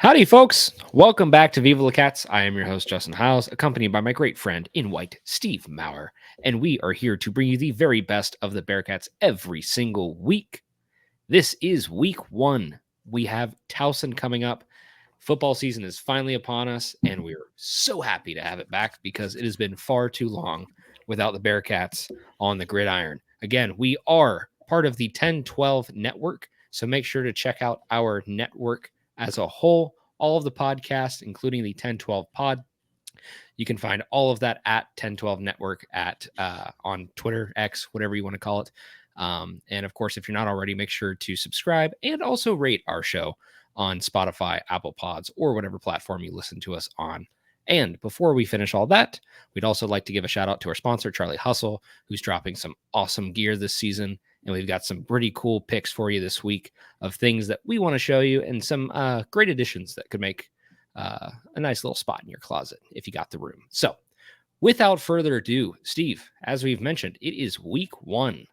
Howdy, folks. Welcome back to Viva La Cats. I am your host, Justin Hiles, accompanied by my great friend in white, Steve Maurer. And we are here to bring you the very best of the Bearcats every single week. This is week one. We have Towson coming up. Football season is finally upon us, and we're so happy to have it back because it has been far too long without the Bearcats on the gridiron. Again, we are part of the 1012 network, so make sure to check out our network as a whole, all of the podcasts, including the 1012 pod. You can find all of that at 1012 network at on Twitter, X, whatever you want to call it. And of course, if you're not already, make sure to subscribe and also rate our show on Spotify, Apple Pods, or whatever platform you listen to us on. And before we finish all that, we'd also like to give a shout out to our sponsor, Charlie Hustle, who's dropping some awesome gear this season. And we've got some pretty cool picks for you this week of things that we want to show you and some great additions that could make a nice little spot in your closet if you got the room. So without further ado, Steve, as we've mentioned, it is week one.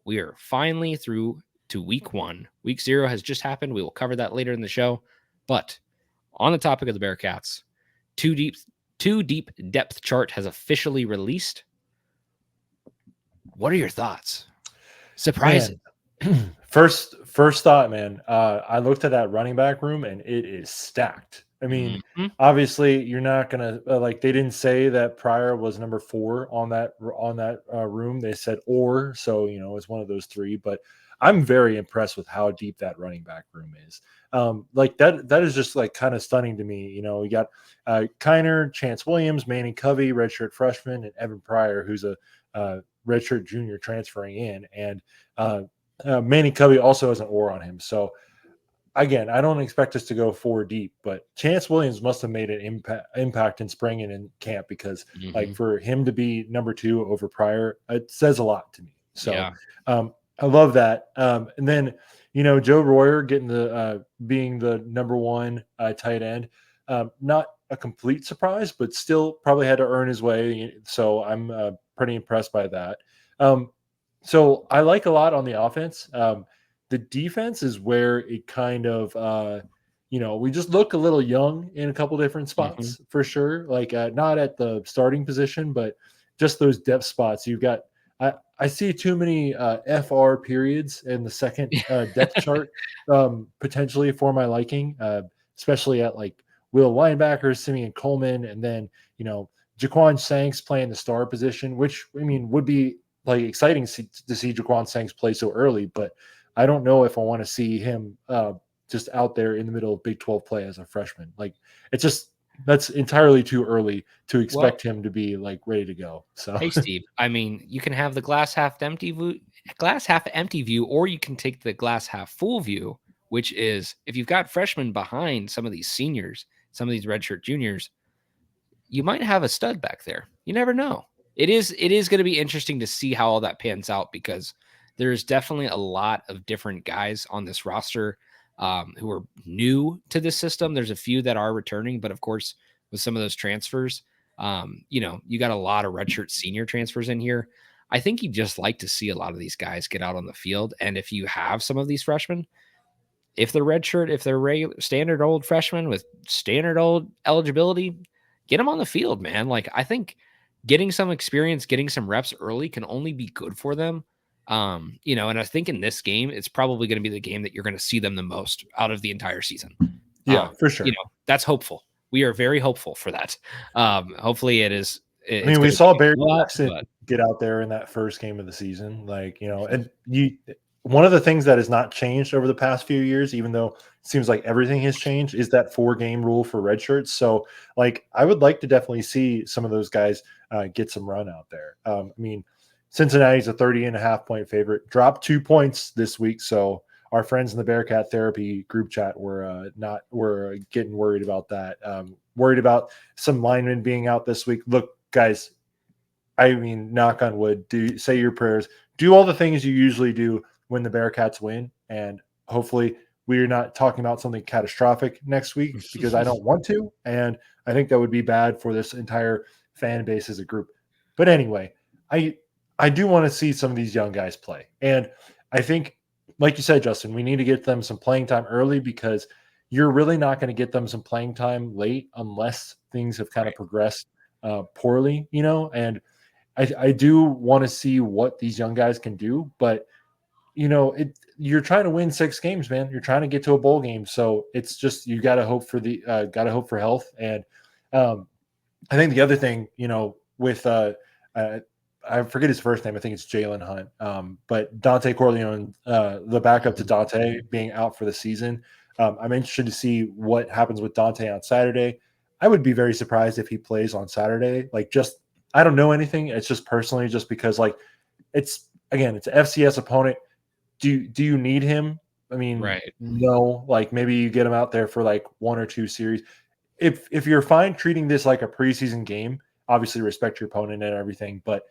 We are finally through to week one. Week 0 has just happened. We will cover that later in the show. But on the topic of the Bearcats, Two Deep depth chart has officially released. What are your thoughts? Surprising. First thought, man. I looked at that running back room and it is stacked. I mean, obviously, you're not gonna they didn't say that Pryor was number 4 on that room. They said so it's one of those 3. But I'm very impressed with how deep that running back room is. That is just kind of stunning to me. You got Kiner, Chance Williams, Manny Covey, redshirt freshman, and Evan Pryor, who's a redshirt junior transferring in, and Manny Covey also has an on him. So again, I don't expect us to go 4 deep, but Chance Williams must have made an impact in spring and in camp because for him to be number 2 over Pryor, it says a lot to me. So yeah. I love that. And then, Joe Royer getting being the number 1 tight end, not a complete surprise, but still probably had to earn his way. So I'm pretty impressed by that. So I like a lot on the offense. The defense is where it kind of, we just look a little young in a couple different spots for sure. Not at the starting position, but just those depth spots. You've got, I see too many FR periods in the second depth chart, potentially for my liking, especially at Will linebacker, Simeon Coleman, and then, Jaquan Shanks playing the star position, which would be exciting to see Jaquan Shanks play so early, but I don't know if I want to see him just out there in the middle of Big 12 play as a freshman. That's entirely too early to expect him to be ready to go. So hey, Steve, you can have the glass half empty view, or you can take the glass half full view, which is if you've got freshmen behind some of these seniors, some of these redshirt juniors, you might have a stud back there. You never know. It is going to be interesting to see how all that pans out because there's definitely a lot of different guys on this roster who are new to this system. There's a few that are returning, but of course, with some of those transfers, you got a lot of redshirt senior transfers in here. I think you just like to see a lot of these guys get out on the field. And if you have some of these freshmen, if they're redshirt, if they're regular standard old freshmen with standard old eligibility, get them on the field, man. I think getting some experience, getting some reps early can only be good for them. And I think in this game, it's probably going to be the game that you're going to see them the most out of the entire season. Yeah, for sure. That's hopeful. We are very hopeful for that. Hopefully it is. We saw Barry Jackson get out there in that first game of the season. One of the things that has not changed over the past few years, even though it seems like everything has changed, is that 4-game rule for redshirts. So I would like to definitely see some of those guys get some run out there. Cincinnati's a 30.5-point favorite, dropped 2 points this week. So our friends in the Bearcat Therapy group chat were getting worried about that. Worried about some linemen being out this week. Look, guys, knock on wood, say your prayers, do all the things you usually do when the Bearcats win. And hopefully we're not talking about something catastrophic next week because I don't want to. And I think that would be bad for this entire fan base as a group. But anyway, I do want to see some of these young guys play. And I think, like you said, Justin, we need to get them some playing time early because, you're really not going to get them some playing time late unless things have kind of Right. progressed poorly, and I do want to see what these young guys can do, but you're trying to win 6 games, man. You're trying to get to a bowl game, so it's just you got to hope for health. And um, I think the other thing, with uh, I forget his first name. I think it's Jalen Hunt, but Dante Corleone, the backup to Dante, being out for the season. I'm interested to see what happens with Dante on Saturday. I would be very surprised if he plays on Saturday. I don't know anything. It's just personally, just because it's it's an FCS opponent. Do you need him? I mean, Right. no. Maybe you get him out there for 1 or 2 series. If you're fine treating this like a preseason game, obviously respect your opponent and everything. But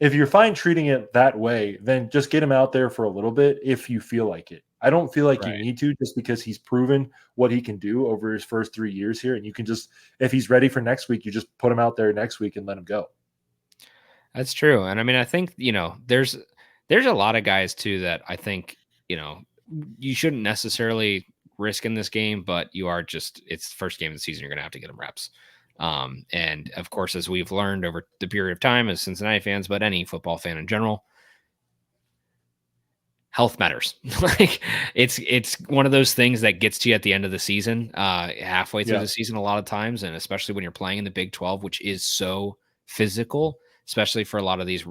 if you're fine treating it that way, then just get him out there for a little bit if you feel like it. I don't feel like you Right. need to, just because he's proven what he can do over his first 3 years here. And you can just, if he's ready for next week, you just put him out there next week and let him go. That's true. And I mean, I think, there's a lot of guys too that I think, you shouldn't necessarily risk in this game, but it's the first game of the season. You're going to have to get them reps. And of course, as we've learned over the period of time as Cincinnati fans, but any football fan in general, health matters. It's one of those things that gets to you at the end of the season, halfway through Yeah. the season, a lot of times, and especially when you're playing in the Big 12, which is so physical, especially for a lot of these,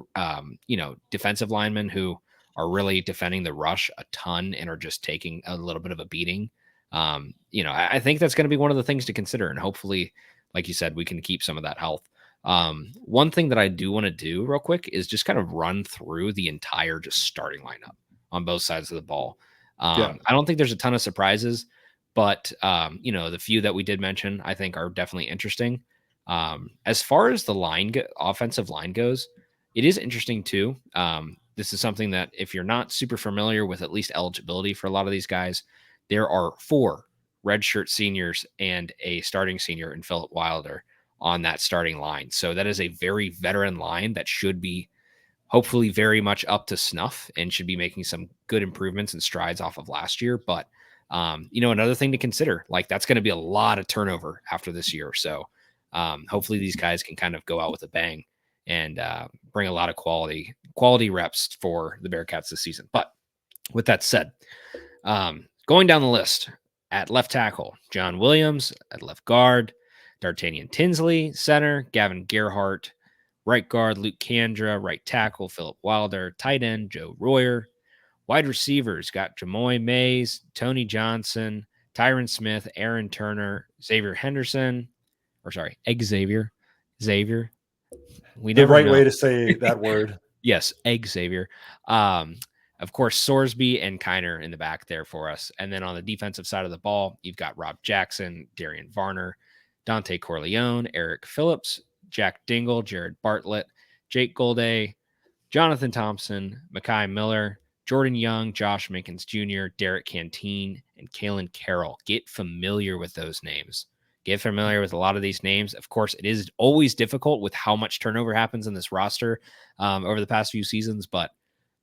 defensive linemen who are really defending the rush a ton and are just taking a little bit of a beating. I think that's going to be one of the things to consider, and hopefully, like you said, we can keep some of that health. One thing that I do want to do real quick is just kind of run through the entire just starting lineup on both sides of the ball. Yeah. I don't think there's a ton of surprises, but the few that we did mention, I think are definitely interesting. As far as the offensive line goes, it is interesting too. This is something that if you're not super familiar with at least eligibility for a lot of these guys, there are 4 redshirt seniors and a starting senior in Philip Wilder on that starting line. So that is a very veteran line that should be hopefully very much up to snuff and should be making some good improvements and strides off of last year. But, another thing to consider, that's going to be a lot of turnover after this year. So hopefully these guys can kind of go out with a bang and bring a lot of quality reps for the Bearcats this season. But with that said, going down the list at left tackle, John Williams; at left guard, D'Artagnan Tinsley; center, Gavin Gerhardt; right guard, Luke Kandra; right tackle, Philip Wilder; tight end, Joe Royer; wide receivers, got Jamoy Mays, Tony Johnson, Tyron Smith, Aaron Turner, Xavier Henderson, Xavier. We The never right know. way to say that word. Yes, Xavier. Of course, Sorsby and Kiner in the back there for us. And then on the defensive side of the ball, you've got Rob Jackson, Darian Varner, Dante Corleone, Eric Phillips, Jack Dingle, Jared Bartlett, Jake Golday, Jonathan Thompson, Mekhi Miller, Jordan Young, Josh Minkins Jr., Derek Canteen, and Kalen Carroll. Get familiar with those names. Get familiar with a lot of these names. Of course, it is always difficult with how much turnover happens in this roster over the past few seasons, but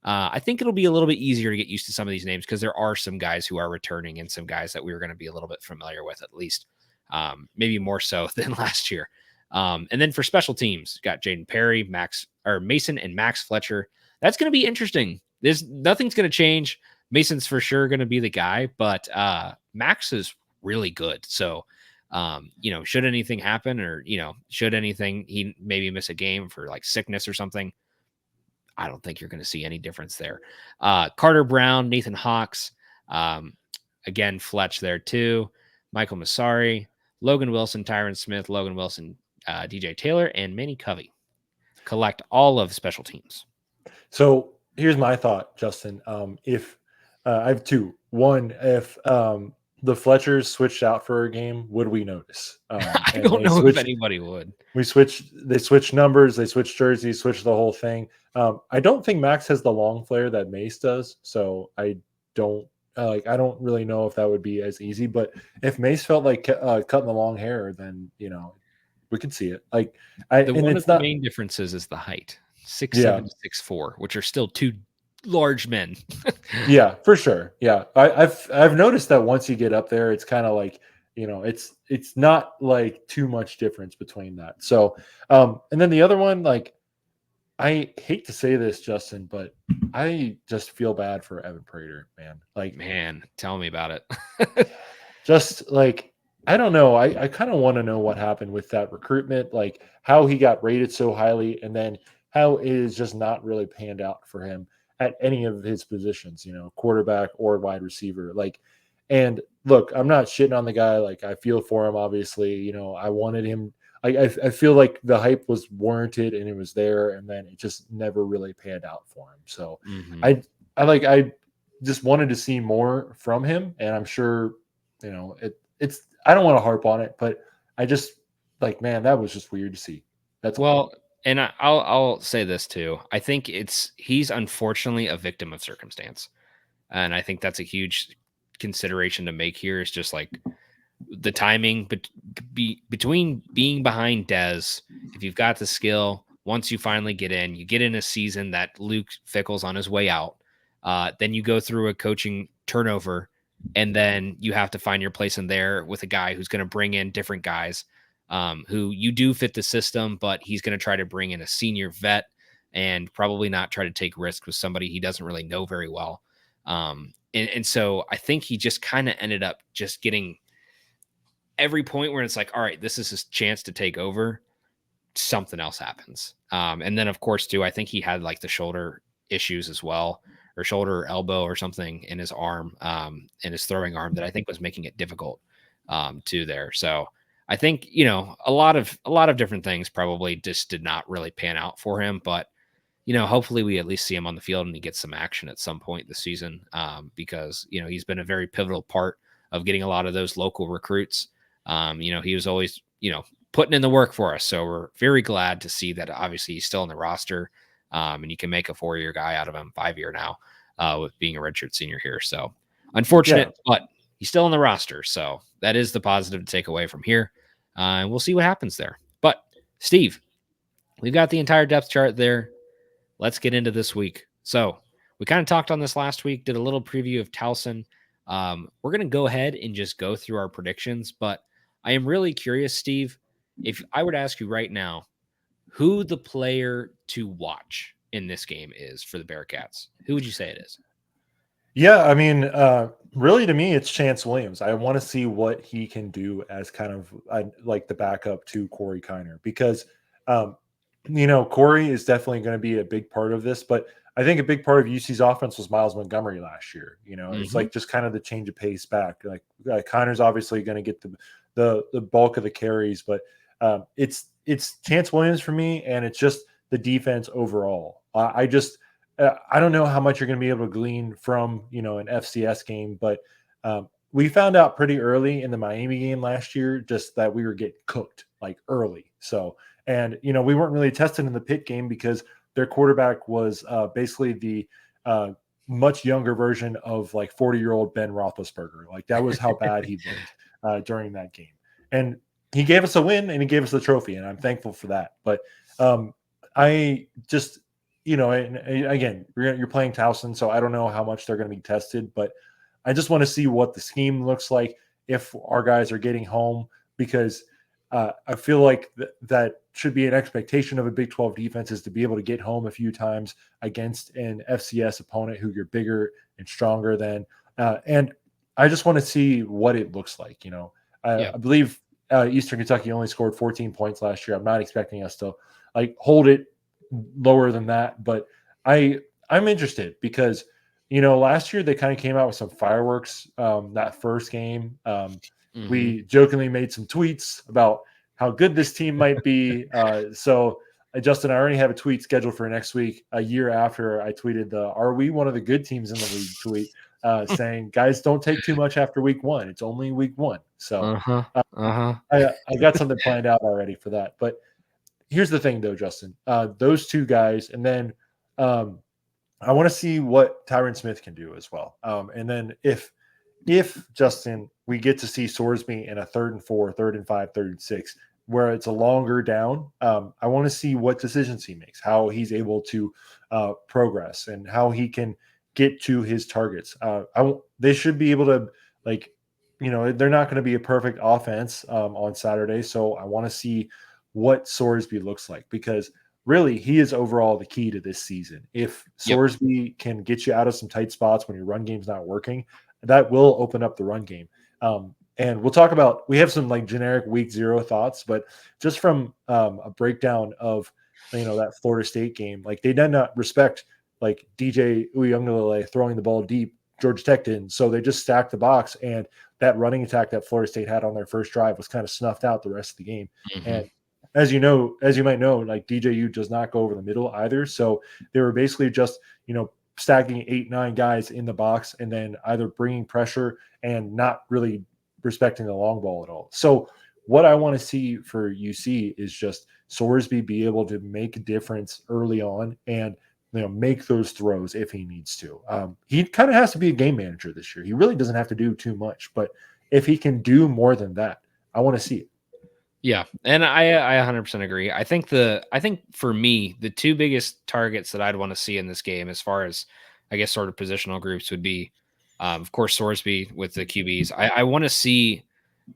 I think it'll be a little bit easier to get used to some of these names because there are some guys who are returning and some guys that we were going to be a little bit familiar with, at least maybe more so than last year. And then for special teams, got Jaden Perry, Mason and Max Fletcher. That's going to be interesting. Nothing's going to change. Mason's for sure going to be the guy, but Max is really good. So, should anything happen or, should anything, he maybe miss a game for sickness or something, I don't think you're going to see any difference there. Carter Brown, Nathan Hawks, again, Fletch there too. Michael Massari, Logan Wilson, Tyron Smith, Logan Wilson, DJ Taylor, and Manny Covey. Collect all of special teams. So here's my thought, Justin. If I have 2. One, if the Fletchers switched out for a game, would we notice? I don't know if anybody would. They switched numbers, they switched jerseys, switched the whole thing. I don't think Max has the long flare that Mace does, so I don't really know if that would be as easy. But if Mace felt like cutting the long hair, then we could see it. One of the main differences is the height, 6'7" to 6'4", which are still two large men. Yeah, for sure. Yeah, I've noticed that once you get up there, it's kind of like, it's not like too much difference between that. So, and then the other one, like, I hate to say this, Justin, but I just feel bad for Evan Prater, man. Like, Man, tell me about it. just like, I don't know. I kind of want to know what happened with that recruitment, like how he got rated so highly, and then how it is just not really panned out for him at any of his positions, quarterback or wide receiver. Like, and look, I'm not shitting on the guy. Like, I feel for him, obviously. I wanted him. I feel like the hype was warranted and it was there, and then it just never really panned out for him. So Mm-hmm. I just wanted to see more from him, and I'm sure it's I don't want to harp on it, but I just like, man, that was just weird to see. That's all. Well, and I'll say this too. I think he's unfortunately a victim of circumstance, and I think that's a huge consideration to make here. Is just like the timing between being behind Dez. If you've got the skill, once you finally you get in a season that Luke Fickle's on his way out. Then you go through a coaching turnover, and then you have to find your place in there with a guy who's going to bring in different guys who you do fit the system, but he's going to try to bring in a senior vet and probably not try to take risks with somebody he doesn't really know very well. And so I think he just kind of ended up just getting every point where it's like, all right, this is his chance to take over. Something else happens. And then, of course, too, I think he had like the shoulder issues as well, or shoulder or elbow or something in his arm, in his throwing arm that I think was making it difficult too there. So I think, a lot of different things probably just did not really pan out for him, but hopefully we at least see him on the field and he gets some action at some point this season, because, he's been a very pivotal part of getting a lot of those local recruits. He was always, putting in the work for us. So we're very glad to see that obviously he's still in the roster, and you can make a 4-year guy out of him, 5-year now, with being a redshirt senior here. So unfortunate, but he's still in the roster. So that is the positive to take away from here. And we'll see what happens there. But Steve, we've got the entire depth chart there. Let's get into this week. So we kind of talked on this last week, did a little preview of Towson. We're going to go ahead and just go through our predictions, but I am really curious, Steve, if I were to ask you right now, who the player to watch in this game is for the Bearcats, who would you say it is? Yeah, I mean, really, to me, it's Chance Williams. I want to see what he can do as kind of like the backup to Corey Kiner, because, Corey is definitely going to be a big part of this. But I think a big part of UC's offense was Miles Montgomery last year. It's like just kind of the change of pace back. Like Kiner's obviously going to get the bulk of the carries, but it's Chance Williams for me, and it's just the defense overall. I don't know how much you're going to be able to glean from, an FCS game, but we found out pretty early in the Miami game last year just that we were getting cooked like early. So, and, we weren't really tested in the Pitt game because their quarterback was basically the much younger version of like 40-year-old Ben Roethlisberger. Like that was how bad he looked during that game. And he gave us a win and he gave us the trophy, and I'm thankful for that. But I just, and again, you're playing Towson, so I don't know how much they're going to be tested, but I just want to see what the scheme looks like if our guys are getting home, because I feel like that should be an expectation of a Big 12 defense, is to be able to get home a few times against an FCS opponent who you're bigger and stronger than. And I just want to see what it looks like. I believe Eastern Kentucky only scored 14 points last year. I'm not expecting us to like hold it lower than that, but I'm interested because last year they kind of came out with some fireworks that first game. We jokingly made some tweets about how good this team might be. So Justin, I already have a tweet scheduled for next week, a year after I tweeted "Are we one of the good teams in the league?" tweet, saying, "Guys, don't take too much after week one. It's only week one." So I got something planned out already for that. But here's the thing, though, Justin. Those two guys, and then I want to see what Tyron Smith can do as well. And then if Justin, we get to see Sorsby in a 3rd and 4, 3rd and 5, 3rd and 6, where it's a longer down. I want to see what decisions he makes, how he's able to progress, and how he can get to his targets. They should be able to, like, they're not going to be a perfect offense on Saturday, so I want to see what Sorsby looks like, because really he is overall the key to this season. If Yep. Sorsby can get you out of some tight spots when your run game's not working, that will open up the run game. And we'll talk about, we have some like generic week 0 thoughts, but just from a breakdown of, that Florida State game, like they did not respect like DJ Uyunglele throwing the ball deep. Georgia Tech didn't. So they just stacked the box, and that running attack that Florida State had on their first drive was kind of snuffed out the rest of the game. Mm-hmm. And as you might know, like DJU does not go over the middle either. So they were basically just, stacking 8-9 guys in the box and then either bringing pressure and not really respecting the long ball at all. So what I want to see for UC is just Sorsby be able to make a difference early on and make those throws if he needs to. He kind of has to be a game manager this year. He really doesn't have to do too much, but if he can do more than that, I want to see it. Yeah, and I 100% agree. I think for me, the two biggest targets that I'd want to see in this game, as far as I guess sort of positional groups, would be, of course, Sorsby with the QBs. I want to see,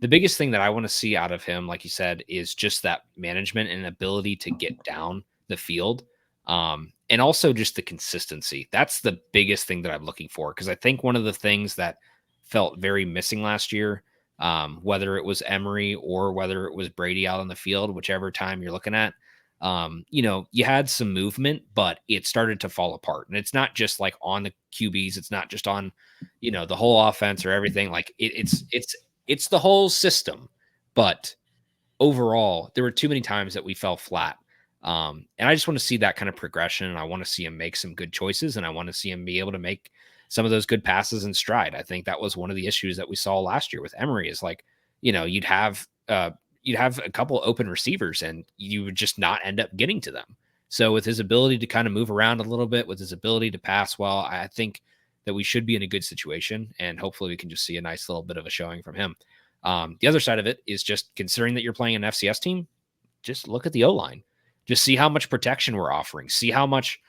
the biggest thing that I want to see out of him, like you said, is just that management and ability to get down the field, and also just the consistency. That's the biggest thing that I'm looking for, because I think one of the things that felt very missing last year, whether it was Emory or whether it was Brady out on the field, whichever time you're looking at, you had some movement, but it started to fall apart. And it's not just like on the QBs. It's not just on, the whole offense or everything. Like it's the whole system. But overall, there were too many times that we fell flat. And I just want to see that kind of progression. And I want to see him make some good choices. And I want to see him be able to make some of those good passes in stride. I think that was one of the issues that we saw last year with Emory, is like, you'd have a couple open receivers and you would just not end up getting to them. So with his ability to kind of move around a little bit, with his ability to pass well, I think that we should be in a good situation, and hopefully we can just see a nice little bit of a showing from him. The other side of it is just considering that you're playing an FCS team, just look at the O-line. Just see how much protection we're offering. See how much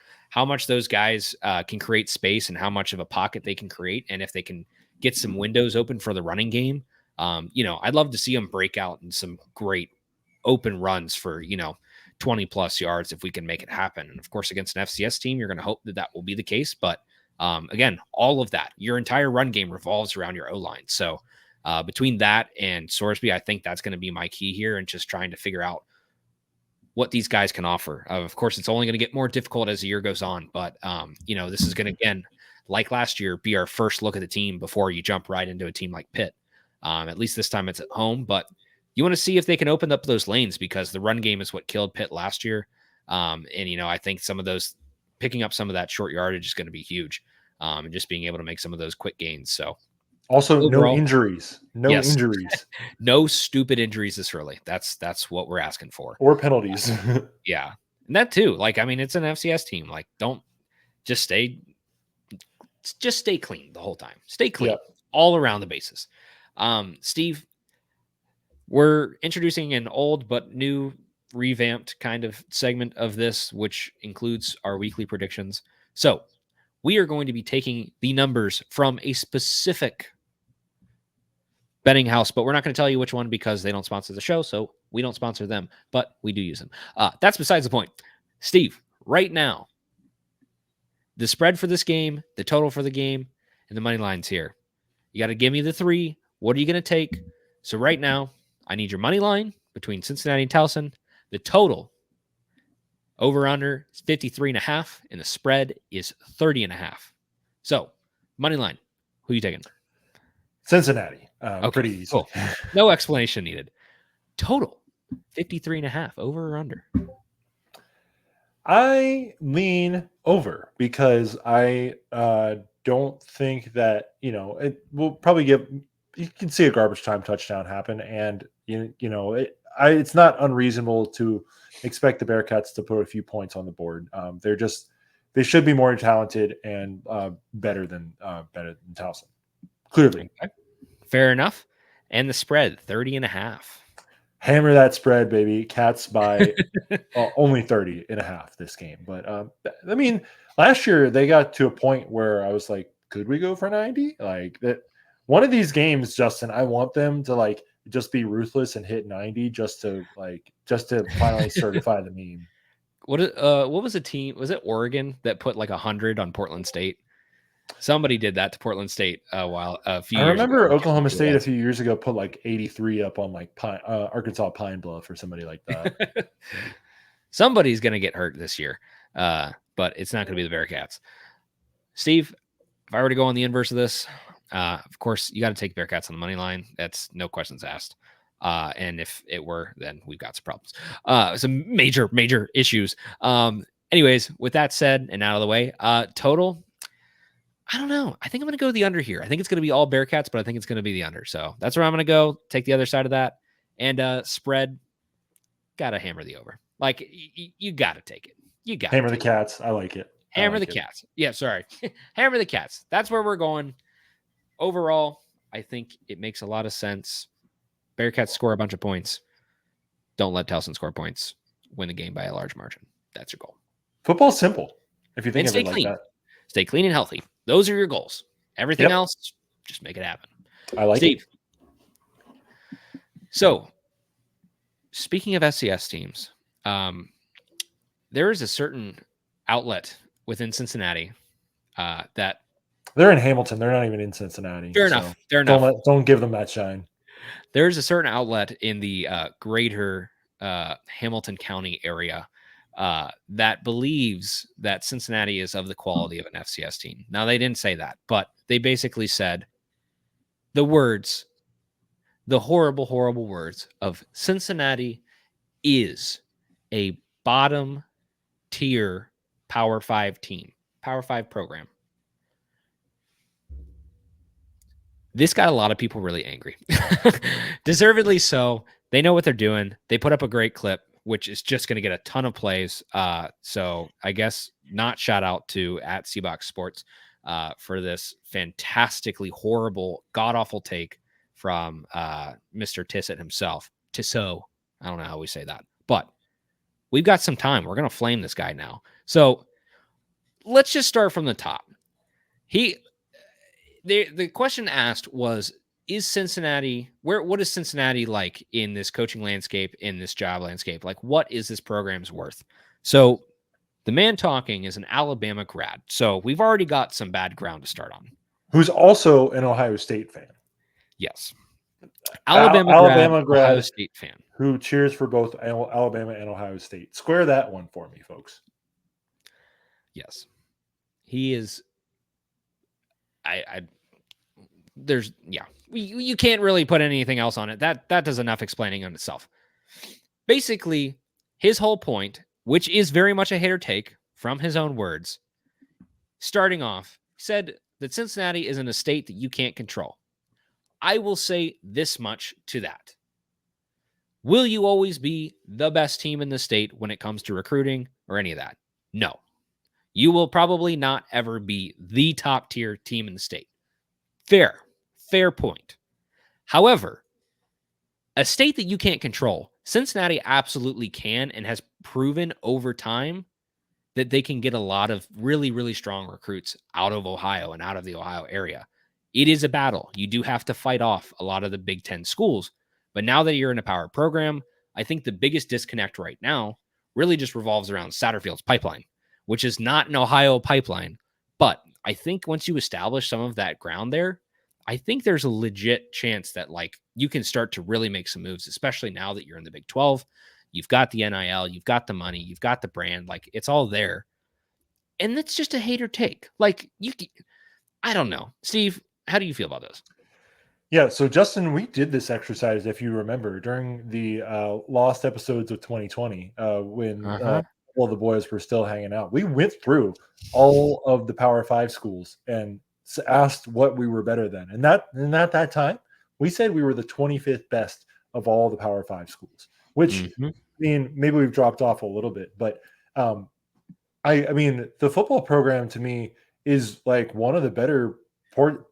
those guys can create space and how much of a pocket they can create. And if they can get some windows open for the running game, I'd love to see them break out in some great open runs for, 20 plus yards if we can make it happen. And of course, against an FCS team, you're going to hope that will be the case. But again, all of that, your entire run game revolves around your O-line. So between that and Sorsby, I think that's going to be my key here, and just trying to figure out what these guys can offer. Of course, it's only going to get more difficult as the year goes on, but this is going to, again, like last year, be our first look at the team before you jump right into a team like Pitt. At least this time it's at home, but you want to see if they can open up those lanes, because the run game is what killed Pitt last year. I think some of those, picking up some of that short yardage is going to be huge, and just being able to make some of those quick gains. So also, overall, no injuries, no stupid injuries this early. That's what we're asking for, or penalties. Yeah. And that too, like, I mean, it's an FCS team. Like, don't just stay clean the whole time. Stay clean all around the bases. Steve, we're introducing an old but new revamped kind of segment of this, which includes our weekly predictions. So we are going to be taking the numbers from a specific betting house, but we're not going to tell you which one because they don't sponsor the show, so we don't sponsor them, but we do use them. That's besides the point. Steve, right now, the spread for this game, the total for the game, and the money line's here. You got to give me the three. What are you going to take? So right now, I need your money line between Cincinnati and Towson. The total over under is 53.5, and the spread is 30.5. So money line, who are you taking? Cincinnati. Okay, pretty easy. Cool. No explanation needed. Total 53.5, over or under? I lean over, because I don't think that, it will probably you can see a garbage time touchdown happen, and it's not unreasonable to expect the Bearcats to put a few points on the board. They should be more talented and better than Towson. Clearly. Okay. Fair enough. And the spread, 30.5. Hammer that spread, baby. Cats by only 30.5 this game. But I mean, last year they got to a point where I was like, could we go for 90? Like that one of these games, Justin, I want them to like just be ruthless and hit 90 just to finally certify the meme. What was the team? Was it Oregon that put like 100 on Portland State? Somebody did that to Portland State a few I years ago. remember Oklahoma State a few years ago put like 83 up on like Arkansas Pine Bluff or somebody like that. Somebody's going to get hurt this year, but it's not going to be the Bearcats. Steve, if I were to go on the inverse of this, of course, you got to take Bearcats on the money line. That's no questions asked. And if it were, then we've got some problems. Some major issues. Anyways, with that said and out of the way, total, I don't know. I think I'm going to go the under here. I think it's going to be all Bearcats, but I think it's going to be the under. So that's where I'm going to go. Take the other side of that. And spread, got to hammer the over. Like, you got to take it. You got to hammer the Cats. I like it. Hammer the Cats. Yeah, sorry. Hammer the Cats. That's where we're going. Overall, I think it makes a lot of sense. Bearcats score a bunch of points. Don't let Towson score points. Win the game by a large margin. That's your goal. Football's simple. If you think of it like that. Stay clean and healthy. Those are your goals. Everything else, just make it happen. I like Steve. it. So, speaking of SCS teams, there is a certain outlet within Cincinnati that they're in Hamilton. They're not even in Cincinnati. Fair enough. Fair enough. Don't give them that shine. There's a certain outlet in the greater Hamilton County area that believes that Cincinnati is of the quality of an FCS team. Now, they didn't say that, but they basically said the horrible, horrible words of Cincinnati is a bottom tier Power 5 team, Power 5 program. This got a lot of people really angry. Deservedly so. They know what they're doing. They put up a great clip, which is just going to get a ton of plays. So I guess not shout out to @Seabox Sports for this fantastically horrible, god-awful take from Mr. Tissot himself. Tissot. I don't know how we say that. But we've got some time. We're going to flame this guy now. So let's just start from the top. The question asked was, is Cincinnati, what is Cincinnati like in this coaching landscape, in this job landscape? Like, what is this program's worth? So the man talking is an Alabama grad. So we've already got some bad ground to start on. Who's also an Ohio State fan. Yes. Alabama grad, Ohio State fan. Who cheers for both Alabama and Ohio State. Square that one for me, folks. Yes. He is. You can't really put anything else on it. That does enough explaining on itself. Basically, his whole point, which is very much a hater take from his own words, starting off, said that Cincinnati is in a state that you can't control. I will say this much to that. Will you always be the best team in the state when it comes to recruiting or any of that? No. You will probably not ever be the top tier team in the state. Fair point. However, a state that you can't control, Cincinnati absolutely can and has proven over time that they can get a lot of really, really strong recruits out of Ohio and out of the Ohio area. It is a battle. You do have to fight off a lot of the Big Ten schools. But now that you're in a power program, I think the biggest disconnect right now really just revolves around Satterfield's pipeline, which is not an Ohio pipeline. But I think once you establish some of that ground there, I think there's a legit chance that like you can start to really make some moves, especially now that you're in the Big 12. You've got the NIL, you've got the money, you've got the brand, like it's all there. And that's just a hater take. Like I don't know. Steve, how do you feel about this? Yeah, so Justin, we did this exercise, if you remember, during the lost episodes of 2020 when all the boys were still hanging out. We went through all of the Power 5 schools and asked what we were better than. And at that time, we said we were the 25th best of all the Power 5 schools, which, I mean, maybe we've dropped off a little bit. But, I mean, the football program to me is like one of the better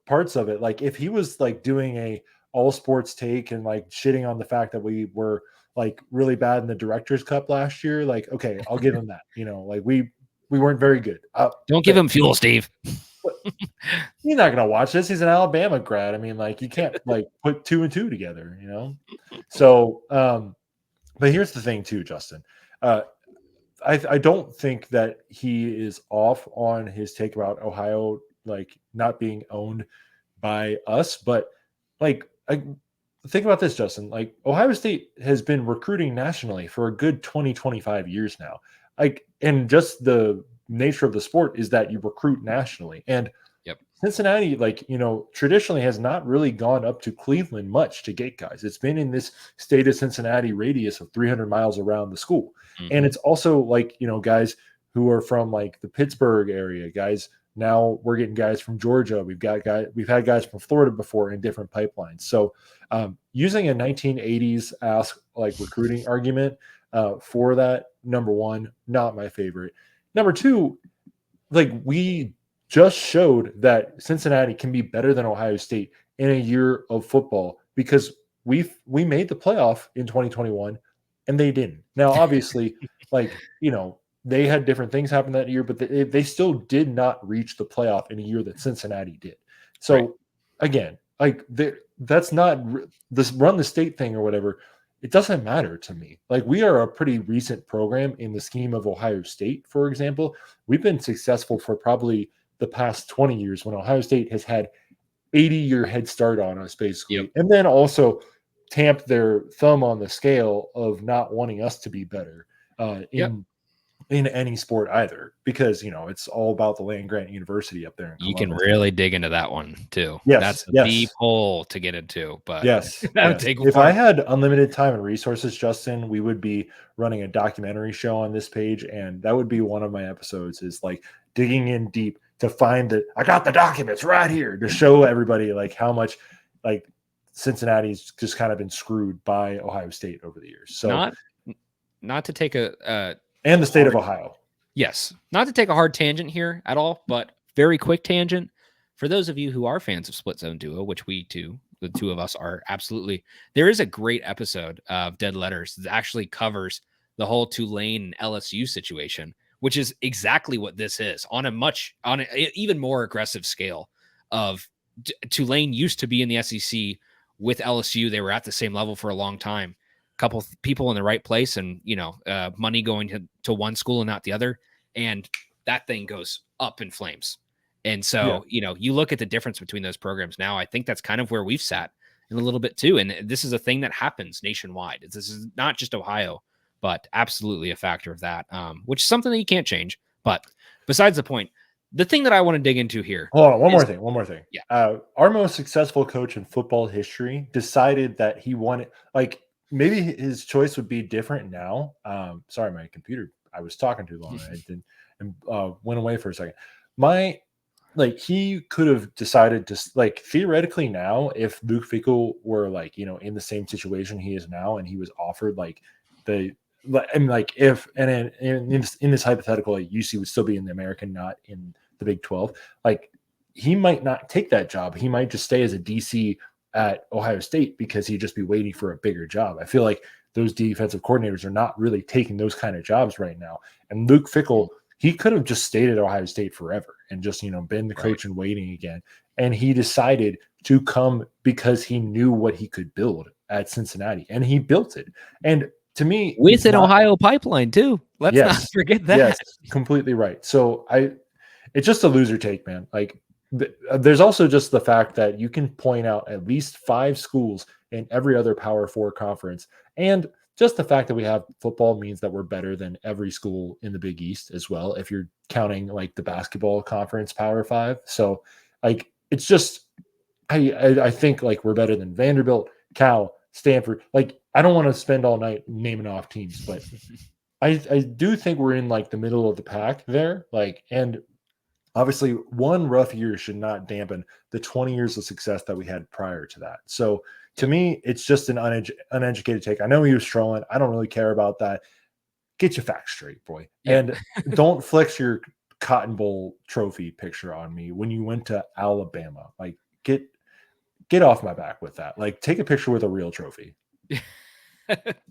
parts of it. Like if he was like doing a all sports take and like shitting on the fact that we were like really bad in the Directors Cup last year. Like, okay, I'll give him that. Like we weren't very good. Don't give him fuel, Steve. He's not gonna watch this. He's an Alabama grad. I mean, like you can't like put 2 and 2 together. So, but here's the thing too, Justin. I don't think that he is off on his take about Ohio like not being owned by us, but like think about this, Justin. Like Ohio State has been recruiting nationally for a good 20-25 years now. Like, and just the nature of the sport is that you recruit nationally. And Cincinnati, like, traditionally has not really gone up to Cleveland much to get guys. It's been in this state of Cincinnati radius of 300 miles around the school. Mm-hmm. And it's also like, guys who are from like the Pittsburgh area, guys. Now we're getting guys from Georgia. We've had guys from Florida before in different pipelines. So using a 1980s like recruiting argument for that, number one, not my favorite. Number two, like we just showed that Cincinnati can be better than Ohio State in a year of football because we made the playoff in 2021 and they didn't. Now, obviously, they had different things happen that year, but they still did not reach the playoff in a year that Cincinnati did. So again, like that's not this run the state thing or whatever. It doesn't matter to me. Like we are a pretty recent program in the scheme of Ohio State, for example. We've been successful for probably the past 20 years when Ohio State has had 80-year head start on us, basically. And then also tamped their thumb on the scale of not wanting us to be better in any sport either, because, it's all about the land-grant university up there in Columbus. You can really dig into that one too. Yes, that's a deep hole to get into, but yes. If I had unlimited time and resources, Justin, we would be running a documentary show on this page, and that would be one of my episodes, is like digging in deep to find that I got the documents right here to show everybody like how much like Cincinnati's just kind of been screwed by Ohio State over the years. So not to take and the state of Ohio. Yes. Not to take a hard tangent here at all, but very quick tangent. For those of you who are fans of Split Zone Duo, which the two of us are absolutely, there is a great episode of Dead Letters that actually covers the whole Tulane and LSU situation, which is exactly what this is on an even more aggressive scale of Tulane used to be in the SEC with LSU. They were at the same level for a long time. Couple people in the right place and, money going to one school and not the other. And that thing goes up in flames. And so, you look at the difference between those programs now, I think that's kind of where we've sat in a little bit too. And this is a thing that happens nationwide. This is not just Ohio, but absolutely a factor of that, which is something that you can't change. But besides the point, the thing that I want to dig into here. Hold on, one more thing. Yeah. Our most successful coach in football history decided that he wanted, like, maybe his choice would be different now. Sorry, my computer, I was talking too long. I didn't and went away for a second. He could have decided to, like, theoretically now, if Luke Fickell were like, in the same situation he is now, and he was offered like in this hypothetical, like UC would still be in the American, not in the Big 12. Like he might not take that job. He might just stay as a DC at Ohio State because he'd just be waiting for a bigger job. I feel like those defensive coordinators are not really taking those kind of jobs right now. And Luke Fickell, he could have just stayed at Ohio State forever and just, been the coach and waiting again. And he decided to come because he knew what he could build at Cincinnati, and he built it. And to me, with an Ohio pipeline too. Let's not forget that. Yes, completely right. So it's just a loser take, man. Like, there's also just the fact that you can point out at least 5 schools in every other Power 4 conference. And just the fact that we have football means that we're better than every school in the Big East as well, if you're counting like the basketball conference Power 5. So like, it's just, I think like we're better than Vanderbilt, Cal, Stanford. Like, I don't want to spend all night naming off teams, but I do think we're in like the middle of the pack there. Like, and obviously, one rough year should not dampen the 20 years of success that we had prior to that. So to me, it's just an uneducated take. I know he was trolling. I don't really care about that. Get your facts straight, boy. Yeah. And don't flex your Cotton Bowl trophy picture on me when you went to Alabama. Like, get get off my back with that. Like, take a picture with a real trophy.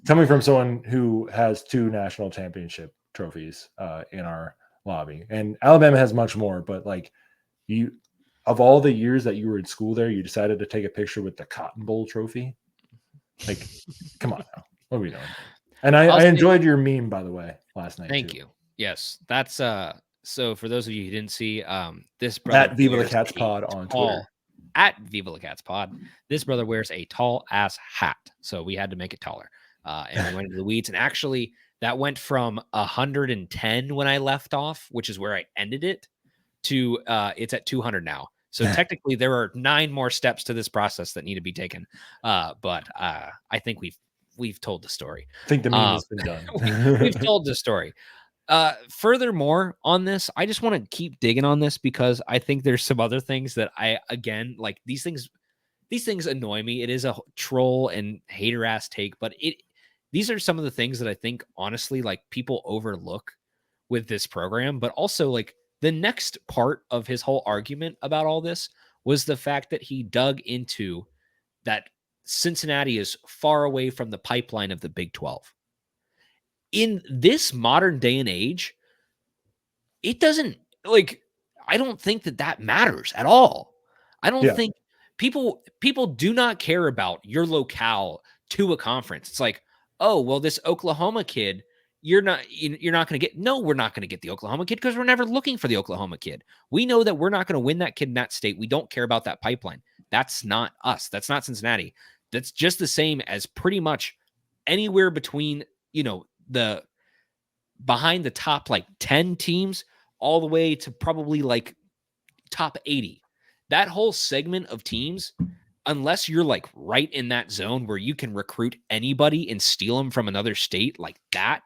Coming from someone who has 2 national championship trophies in our lobby, and Alabama has much more, but like, you, of all the years that you were in school there, you decided to take a picture with the Cotton Bowl trophy. Like, come on now, what are we doing? And I enjoyed your meme, by the way, last night. Thank too. you. Yes, that's so for those of you who didn't see, this brother At Viva La wears Cats a Pod on tall- Twitter. At Viva La Cats Pod, this brother wears a tall ass hat, so we had to make it taller. And we went into the weeds, and actually that went from 110 when I left off, which is where I ended it, to it's at 200 now. So technically there are 9 more steps to this process that need to be taken. But I think we've told the story. I think the meme has been done. We've told the story. Furthermore on this, I just want to keep digging on this because I think there's some other things that I, again, like these things annoy me. It is a troll and hater ass take, but these are some of the things that I think honestly, like, people overlook with this program. But also, like, the next part of his whole argument about all this was the fact that he dug into that Cincinnati is far away from the pipeline of the Big 12. In this modern day and age, it doesn't, like, I don't think that matters at all. I don't think people do not care about your locale to a conference. It's like, oh, well, this Oklahoma kid, you're not going to get. No, we're not going to get the Oklahoma kid because we're never looking for the Oklahoma kid. We know that we're not going to win that kid in that state. We don't care about that pipeline. That's not us. That's not Cincinnati. That's just the same as pretty much anywhere between, the behind the top like 10 teams all the way to probably like top 80. That whole segment of teams, unless you're like right in that zone where you can recruit anybody and steal them from another state like that,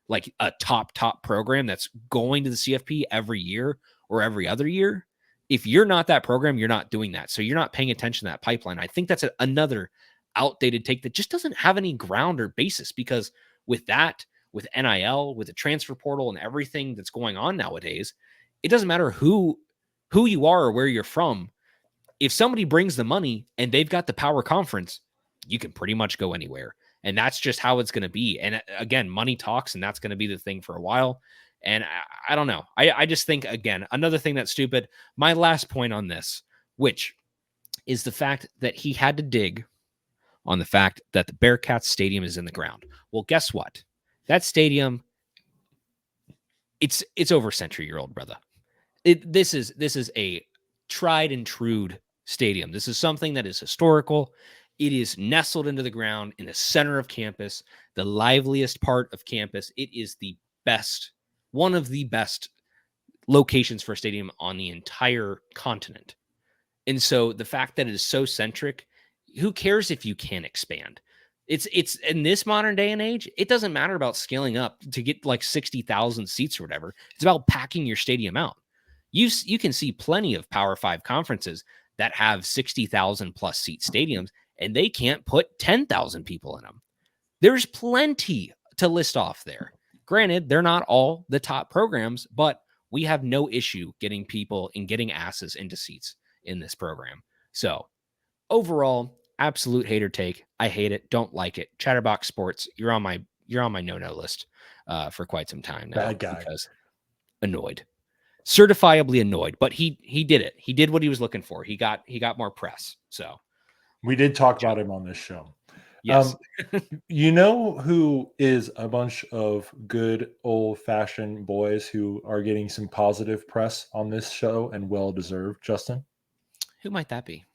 like a top program that's going to the CFP every year or every other year, if you're not that program, you're not doing that. So you're not paying attention to that pipeline. I think that's another outdated take that just doesn't have any ground or basis, because with that, with NIL, with the transfer portal and everything that's going on nowadays, it doesn't matter who you are or where you're from. If somebody brings the money and they've got the power conference, you can pretty much go anywhere. And that's just how it's going to be. And again, money talks, and that's going to be the thing for a while. And I don't know. I just think, again, another thing that's stupid. My last point on this, which is the fact that he had to dig on the fact that the Bearcats stadium is in the ground. Well, guess what? That stadium, it's over a century-year-old, brother. This is a tried and true stadium. This is something that is historical. It is nestled into the ground in the center of campus, the liveliest part of campus. It is the best, one of the best locations for a stadium on the entire continent. And so the fact that it is so centric, who cares if you can expand? It's in this modern day and age, it doesn't matter about scaling up to get like 60,000 seats or whatever. It's about packing your stadium out. You can see plenty of Power 5 conferences that have 60,000 plus seat stadiums, and they can't put 10,000 people in them. There's plenty to list off there. Granted, they're not all the top programs, but we have no issue getting people and getting asses into seats in this program. So overall, absolute hater take. I hate it. Don't like it. Chatterbox Sports, you're on my no-no list for quite some time now. Bad guy. Because annoyed. Certifiably annoyed, but he did it. He did what he was looking for. He got more press. So we did talk about him on this show. Yes. You know who is a bunch of good old-fashioned boys who are getting some positive press on this show, and well-deserved, Justin? Who might that be?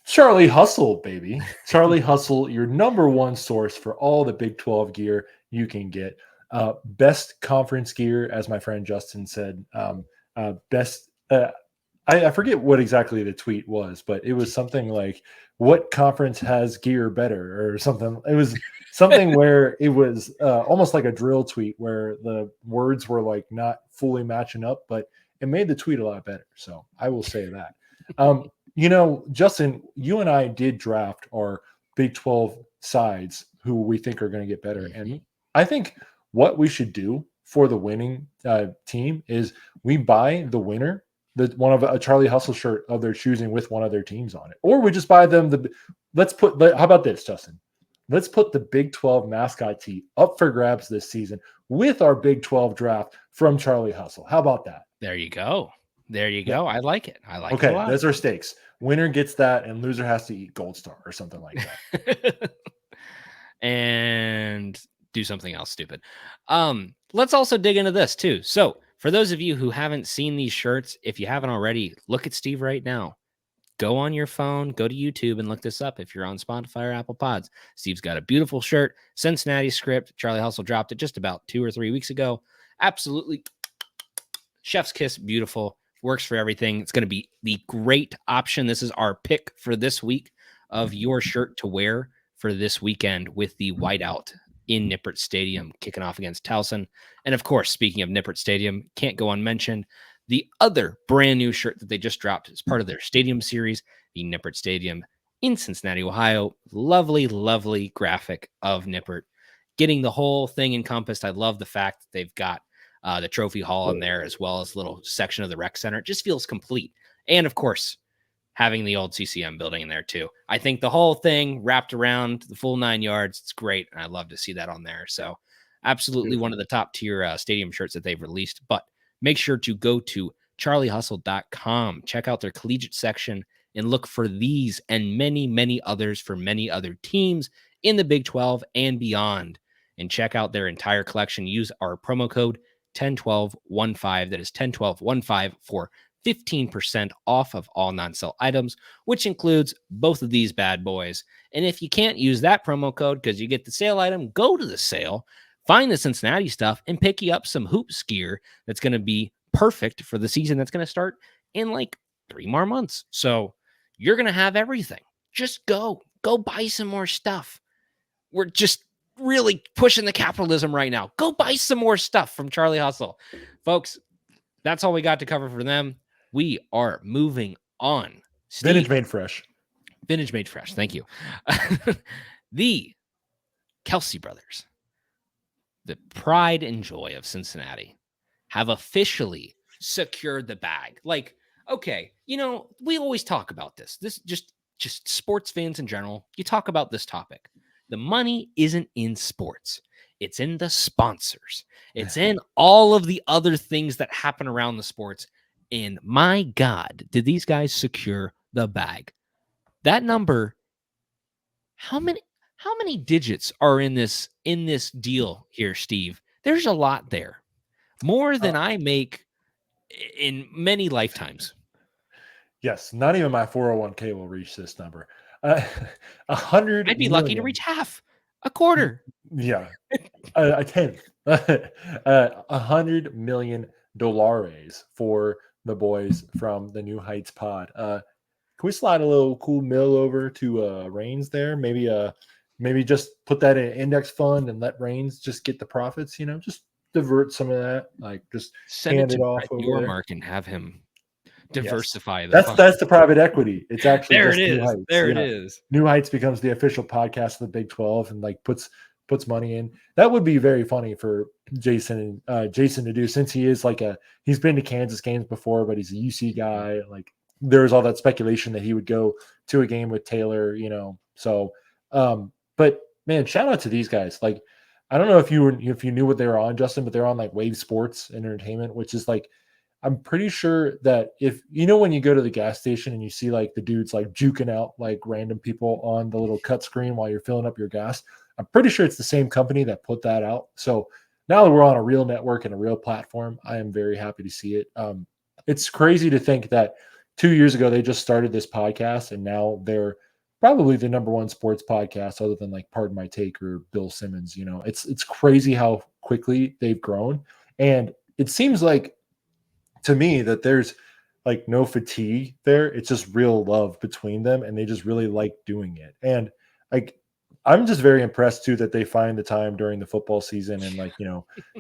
Charlie Hustle, baby. Charlie Hustle, your number one source for all the Big 12 gear you can get. Best conference gear, as my friend Justin said. Best. I forget what exactly the tweet was, but it was something like, "What conference has gear better?" or something. It was something where it was almost like a drill tweet, where the words were like not fully matching up, but it made the tweet a lot better. So I will say that. Justin, you and I did draft our Big 12 sides who we think are going to get better, and I think what we should do for the winning team is we buy the winner one of a Charlie Hustle shirt of their choosing with one of their teams on it, or we just buy them how about this, Justin? Let's put the Big 12 mascot tee up for grabs this season with our Big 12 draft from Charlie Hustle. How about that? There you go. There you go. I like it. I like it a Okay, lot. that's our stakes. Winner gets that, and loser has to eat Gold Star or something like that. And do something else stupid. Let's also dig into this too. So, for those of you who haven't seen these shirts, if you haven't already, look at Steve right now. Go on your phone, go to YouTube and look this up if you're on Spotify or Apple Pods. Steve's got a beautiful shirt, Cincinnati script. Charlie Hustle dropped it just about 2 or 3 weeks ago. Absolutely chef's kiss, beautiful. Works for everything. It's going to be the great option. This is our pick for this week of your shirt to wear for this weekend with the whiteout in Nippert Stadium kicking off against Towson. And of course, speaking of Nippert Stadium, can't go unmentioned. The other brand new shirt that they just dropped as part of their stadium series, the Nippert Stadium in Cincinnati, Ohio. Lovely, lovely graphic of Nippert. Getting the whole thing encompassed. I love the fact that they've got the trophy hall in there as well as a little section of the rec center. It just feels complete. And of course, having the old CCM building in there too. I think the whole thing wrapped around the full 9 yards. It's great. And I love to see that on there. So absolutely one of the top tier stadium shirts that they've released. But make sure to go to charliehustle.com, check out their collegiate section, and look for these and many, many others for many other teams in the Big 12 and beyond. And check out their entire collection. Use our promo code 101215. That is 101215 for 15% off of all non-sale items, which includes both of these bad boys. And if you can't use that promo code because you get the sale item, go to the sale, find the Cincinnati stuff, and pick you up some hoops gear that's going to be perfect for the season that's going to start in like 3 more months. So you're going to have everything. Just go buy some more stuff. We're just really pushing the capitalism right now. Go buy some more stuff from Charlie Hustle. Folks, that's all we got to cover for them. We are moving on. Steve, Vintage made fresh. Vintage made fresh. Thank you. The Kelce Brothers, the pride and joy of Cincinnati, have officially secured the bag. Like, okay, we always talk about this. This just sports fans in general, you talk about this topic. The money isn't in sports. It's in the sponsors. It's in all of the other things that happen around the sports. And my God, did these guys secure the bag? That number, how many digits are in this deal here, Steve? There's a lot there. More than I make in many lifetimes. Yes, not even my 401k will reach this number. 100. I'd be lucky to reach half, a quarter. Yeah, a tenth. $100 million for the boys from the New Heights pod. Can we slide a little cool mill over to Reigns there? Maybe just put that in an index fund and let Reigns just get the profits. Just divert some of that. Like just send hand it it to off Brett over there. Yormark and have him diversify. Yes. That's the private equity. It's actually there just it is. New Heights. It is. New Heights becomes the official podcast of the Big 12 and like puts money in. That would be very funny for Jason to do, since he is he's been to Kansas games before, but he's a UC guy. Like there's all that speculation that he would go to a game with Taylor, So, but man, shout out to these guys. Like, I don't know if you knew what they were on, Justin, but they're on like Wave Sports and Entertainment, which is like, I'm pretty sure that if when you go to the gas station and you see like the dudes like juking out like random people on the little cut screen while you're filling up your gas, I'm pretty sure it's the same company that put that out. So now that we're on a real network and a real platform, I am very happy to see it. It's crazy to think that 2 years ago they just started this podcast and now they're probably the number one sports podcast other than like Pardon My Take or Bill Simmons. It's crazy how quickly they've grown. And it seems like to me that there's like no fatigue there. It's just real love between them and they just really like doing it. And like, I'm just very impressed too that they find the time during the football season. And like,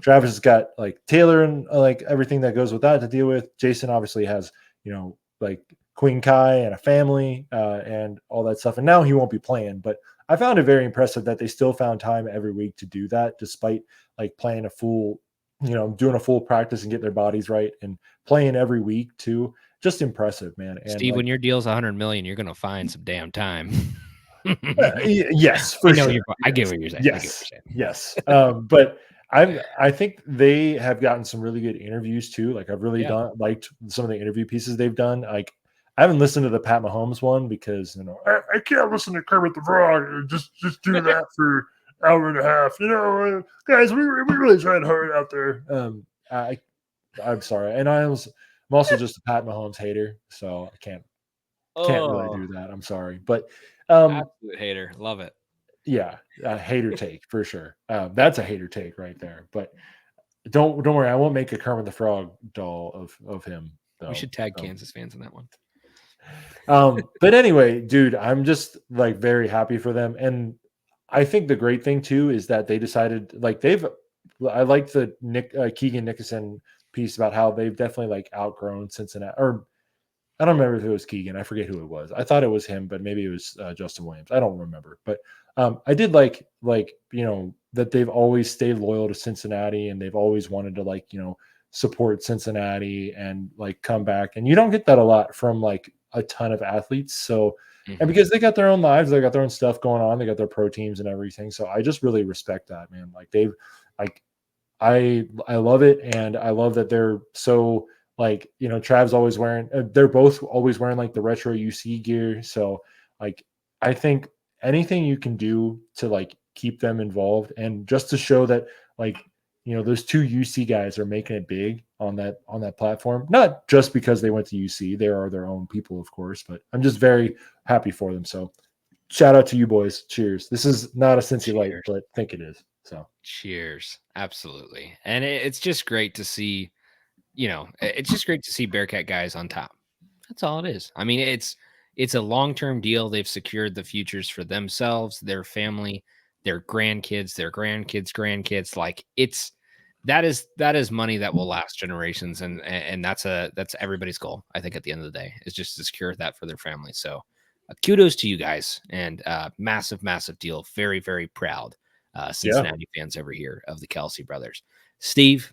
Travis has got like Taylor and like everything that goes with that to deal with. Jason obviously has, like Queen Kai and a family and all that stuff. And now he won't be playing, but I found it very impressive that they still found time every week to do that, despite like playing a full doing a full practice and get their bodies right and playing every week too. Just impressive, man. And Steve, when your deal's 100 million, you're gonna find some damn time. yes, I for know sure. I get what you're saying. I get what Yes, you're saying. yes. But I think they have gotten some really good interviews too. Like I've really liked some of the interview pieces they've done. Like I haven't listened to the Pat Mahomes one because I can't listen to Kermit the Frog. Just do that for an hour and a half. Guys, we really tried hard out there. I'm sorry, and I'm also just a Pat Mahomes hater, so I can't really do that. I'm sorry, but Absolute hater. Love it. yeah, a hater take for sure. That's a hater take right there. But don't worry, I won't make a Kermit the Frog doll of him. Though. We should tag Kansas fans in that one. But anyway, dude, I'm just like very happy for them, and I think the great thing too is that they decided like I like the Keegan Nickerson piece about how they've definitely like outgrown Cincinnati, or I don't remember if it was Keegan. I forget who it was. I thought it was him, but maybe it was Justin Williams. I don't remember. But I did like that they've always stayed loyal to Cincinnati and they've always wanted to support Cincinnati and like come back. And you don't get that a lot from like a ton of athletes. So and because they got their own lives, they got their own stuff going on, they got their pro teams and everything. So I just really respect that, man. Like they've like I love it, and I love that they're so like Trav's always wearing. They're both always wearing like the retro UC gear. So like I think anything you can do to like keep them involved, and just to show that like those two UC guys are making it big on that platform. Not just because they went to UC, they are their own people, of course. But I'm just very happy for them. So shout out to you boys. Cheers. This is not a Cincy light, but I think it is. So cheers. Absolutely. And it's just great to see, it's just great to see Bearcat guys on top. That's all it is. I mean, it's a long-term deal. They've secured the futures for themselves, their family, their grandkids, grandkids. Like that is money that will last generations. And that's everybody's goal. I think at the end of the day is just to secure that for their family. So kudos to you guys, and massive, massive deal. Very, very proud. Cincinnati fans over here of the Kelce brothers. Steve,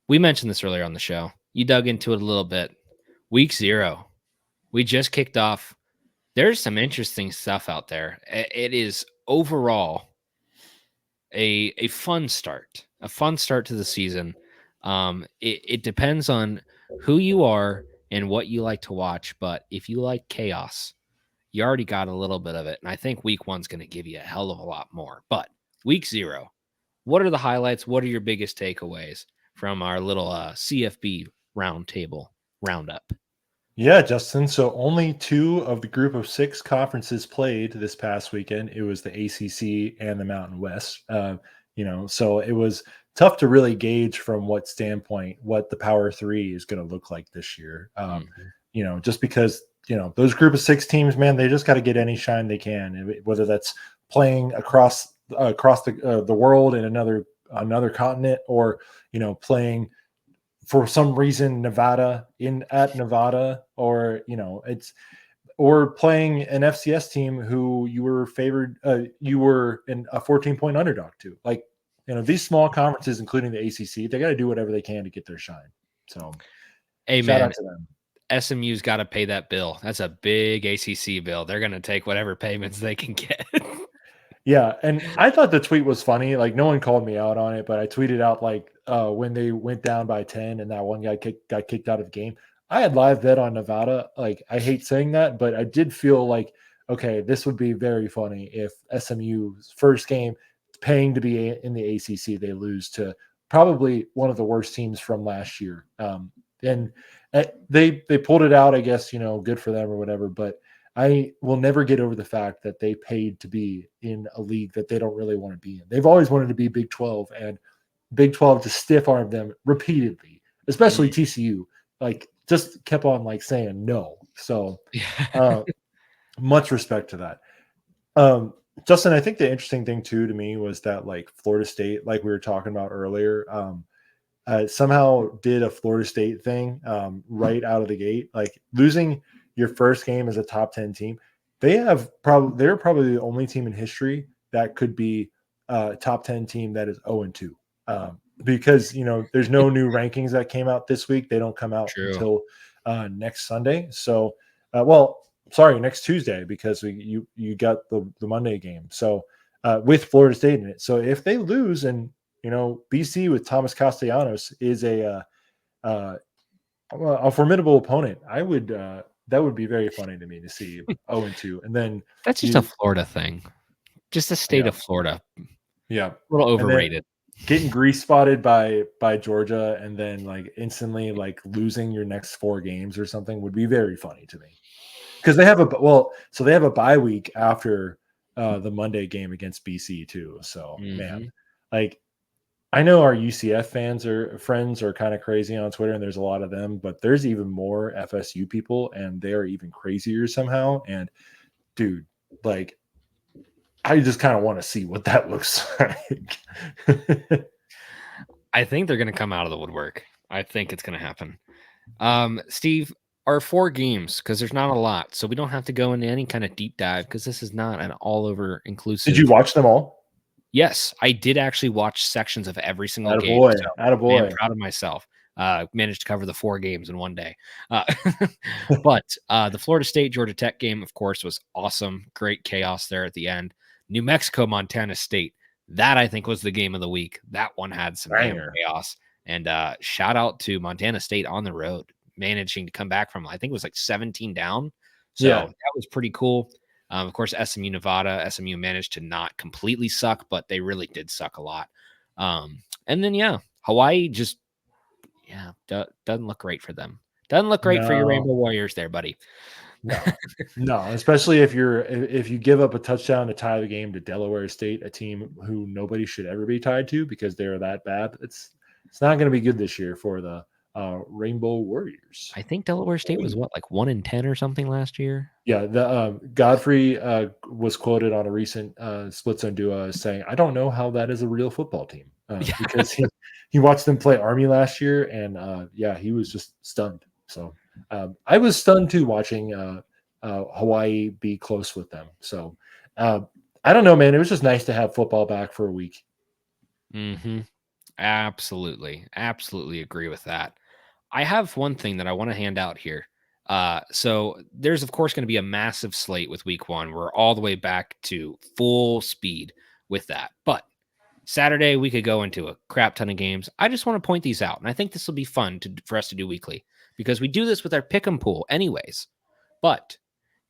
we mentioned this earlier on the show. You dug into it a little bit. Week 0, we just kicked off. There's some interesting stuff out there. It is overall a fun start to the season. It depends on who you are and what you like to watch, but if you like chaos, you already got a little bit of it. And I think week 1's going to give you a hell of a lot more. But week 0, what are the highlights? What are your biggest takeaways from our little CFB roundup? Yeah, Justin. So only 2 of the group of 6 conferences played this past weekend. It was the ACC and the Mountain West. So it was tough to really gauge from what standpoint what the Power 3 is going to look like this year. Just because those group of 6 teams, man, they just got to get any shine they can, whether that's playing across the world in another continent, or playing for some reason at Nevada, or or playing an FCS team who you were favored, you were in a 14-point underdog to. Like these small conferences, including the ACC, they got to do whatever they can to get their shine. So shout out to them. SMU's got to pay that bill. That's a big ACC bill. They're going to take whatever payments they can get. Yeah, and I thought the tweet was funny. Like no one called me out on it, but I tweeted out like when they went down by 10 and that one guy got kicked out of the game. I had live bet on Nevada. Like I hate saying that, but I did feel like, okay, this would be very funny if SMU's first game, paying to be in the ACC, they lose to probably one of the worst teams from last year. And they pulled it out, I guess, good for them or whatever. But I will never get over the fact that they paid to be in a league that they don't really want to be in. They've always wanted to be Big 12, and Big 12 just stiff-armed them repeatedly, especially TCU. Like, just kept on, like, saying no. So, much respect to that. Justin, I think the interesting thing, too, to me was that, like, Florida State, like we were talking about earlier, somehow did a Florida State thing right out of the gate. Like, losing – your first game as a top 10 team, they're probably the only team in history that could be a top 10 team that is 0-2. because there's no new rankings that came out this week. They don't come out True. until next Sunday. So, well, sorry, next Tuesday, because you got the Monday game. So with Florida State in it. So if they lose, and BC with Thomas Castellanos is a formidable opponent, I would that would be very funny to me to see 0-2, and then That's just a Florida thing. Just the state yeah, of Florida. yeah, A little and then overrated. getting grease spotted by Georgia, and then like instantly like losing your next 4 games or something would be very funny to me, because they have a bye week after the Monday game against BC too. So man, like, I know our UCF friends are kind of crazy on Twitter, and there's a lot of them, but there's even more FSU people, and they are even crazier somehow. And dude, like, I just kind of want to see what that looks like. I think they're going to come out of the woodwork. I think it's going to happen. Steve, our 4 games, because there's not a lot, so we don't have to go into any kind of deep dive, because this is not an all over inclusive. Did you watch them all? Yes, I did actually watch sections of every single game. Attaboy, So attaboy. I'm proud of myself. Managed to cover the 4 games in one day. But the Florida State Georgia Tech game, of course, was awesome. Great chaos there at the end. New Mexico Montana State. That, I think, was the game of the week. That one had some damn chaos. And shout out to Montana State on the road, managing to come back from, I think it was like 17 down. So that was pretty cool. Of course, SMU Nevada. SMU managed to not completely suck, but they really did suck a lot. And then, Hawaii just, doesn't look great for them. Doesn't look great for your Rainbow Warriors there, buddy. No, especially if you give up a touchdown to tie the game to Delaware State, a team who nobody should ever be tied to because they're that bad. It's not going to be good this year for the Rainbow Warriors. I think Delaware State was like 1-10 or something last year. Yeah, the Godfrey was quoted on a recent Split Zone Duo as saying, "I don't know how that is a real football team," because he watched them play Army last year, and he was just stunned. So I was stunned too, watching Hawaii be close with them. So I don't know, man. It was just nice to have football back for a week. Absolutely agree with that. I have one thing that I want to hand out here. So there's, of course, going to be a massive slate with week 1. We're all the way back to full speed with that. But Saturday, we could go into a crap ton of games. I just want to point these out. And I think this will be fun for us to do weekly, because we do this with our pick 'em pool anyways. But